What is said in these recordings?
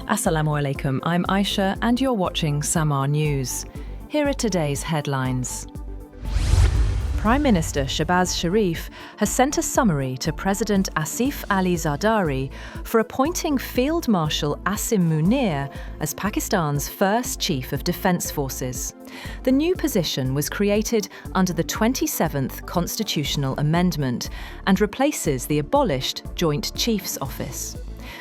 Assalamu alaikum, I'm Aisha and you're watching SAMAA News. Here are today's headlines. Prime Minister Shehbaz Sharif has sent a summary to President Asif Ali Zardari for appointing Field Marshal Asim Munir as Pakistan's first Chief of Defence Forces. The new position was created under the 27th Constitutional Amendment and replaces the abolished Joint Chiefs Office.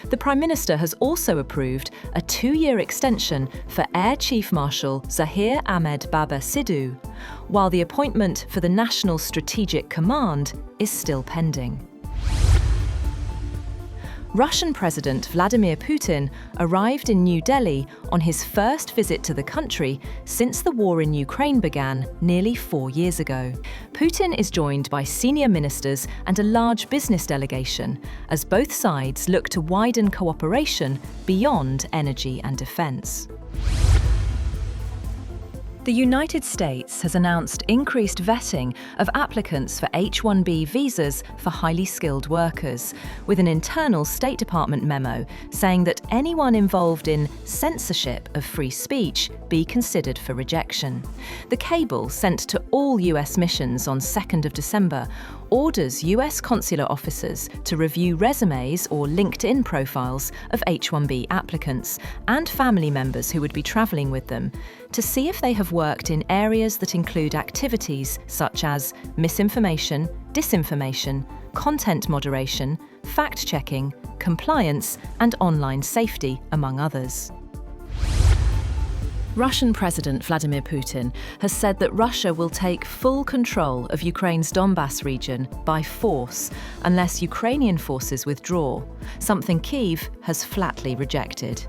The Prime Minister has also approved a 2-year extension for Air Chief Marshal Zahir Ahmed Baba Sidhu, while the appointment for the National Strategic Command is still pending. Russian President Vladimir Putin arrived in New Delhi on his first visit to the country since the war in Ukraine began nearly 4 years ago. Putin is joined by senior ministers and a large business delegation as both sides look to widen cooperation beyond energy and defence. The United States has announced increased vetting of applicants for H-1B visas for highly skilled workers, with an internal State Department memo saying that anyone involved in censorship of free speech be considered for rejection. The cable sent to all US missions on 2nd of December orders US consular officers to review resumes or LinkedIn profiles of H-1B applicants and family members who would be travelling with them to see if they have worked in areas that include activities such as misinformation, disinformation, content moderation, fact-checking, compliance, and online safety, among others. Russian President Vladimir Putin has said that Russia will take full control of Ukraine's Donbas region by force unless Ukrainian forces withdraw, something Kyiv has flatly rejected.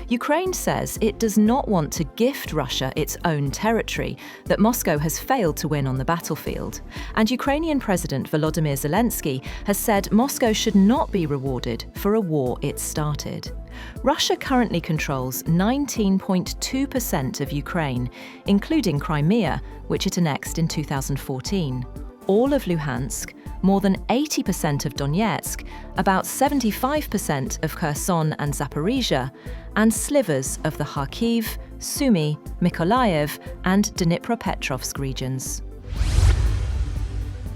Ukraine says it does not want to gift Russia its own territory that Moscow has failed to win on the battlefield. And Ukrainian President Volodymyr Zelensky has said Moscow should not be rewarded for a war it started. Russia currently controls 19.2% of Ukraine, including Crimea, which it annexed in 2014, all of Luhansk, more than 80% of Donetsk, about 75% of Kherson and Zaporizhia, and slivers of the Kharkiv, Sumy, Mykolaiv, and Dnipropetrovsk regions.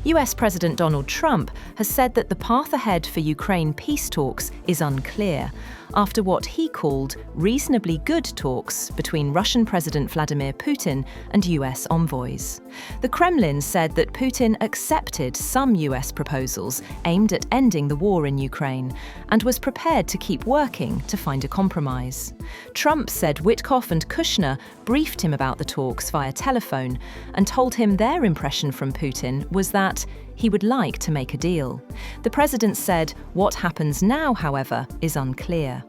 US President Donald Trump has said that the path ahead for Ukraine peace talks is unclear, after what he called reasonably good talks between Russian President Vladimir Putin and US envoys. The Kremlin said that Putin accepted some US proposals aimed at ending the war in Ukraine and was prepared to keep working to find a compromise. Trump said Witkoff and Kushner briefed him about the talks via telephone and told him their impression from Putin was that he would like to make a deal. The president said what happens now, however, is unclear.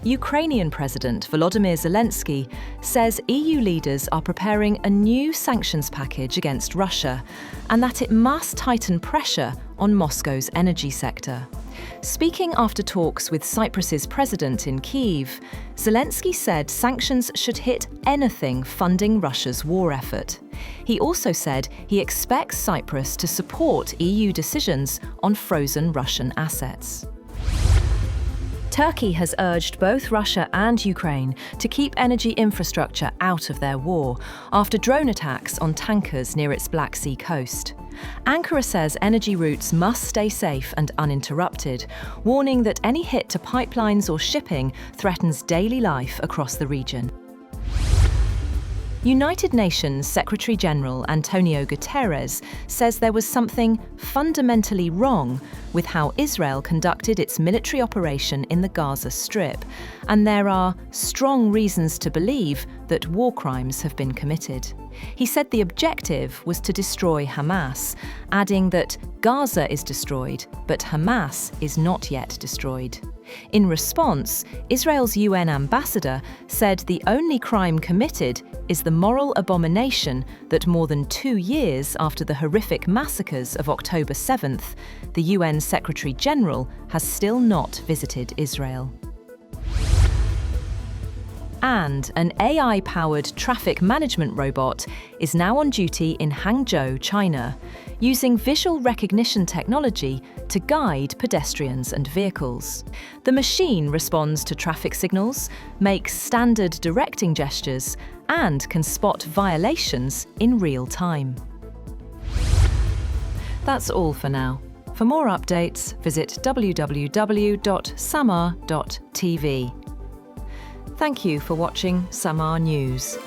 Ukrainian President Volodymyr Zelensky says EU leaders are preparing a new sanctions package against Russia and that it must tighten pressure on Moscow's energy sector. Speaking after talks with Cyprus's president in Kyiv, Zelensky said sanctions should hit anything funding Russia's war effort. He also said he expects Cyprus to support EU decisions on frozen Russian assets. Turkey has urged both Russia and Ukraine to keep energy infrastructure out of their war after drone attacks on tankers near its Black Sea coast. Ankara says energy routes must stay safe and uninterrupted, warning that any hit to pipelines or shipping threatens daily life across the region. United Nations Secretary-General Antonio Guterres says there was something fundamentally wrong with how Israel conducted its military operation in the Gaza Strip, and there are strong reasons to believe that war crimes have been committed. He said the objective was to destroy Hamas, adding that Gaza is destroyed, but Hamas is not yet destroyed. In response, Israel's UN ambassador said the only crime committed is the moral abomination that more than 2 years after the horrific massacres of October 7th, the UN Secretary-General has still not visited Israel. And an AI-powered traffic management robot is now on duty in Hangzhou, China. using visual recognition technology to guide pedestrians and vehicles. The machine responds to traffic signals, makes standard directing gestures, and can spot violations in real time. That's all for now. For more updates, visit www.SAMAA TV. Thank you for watching SAMAA News.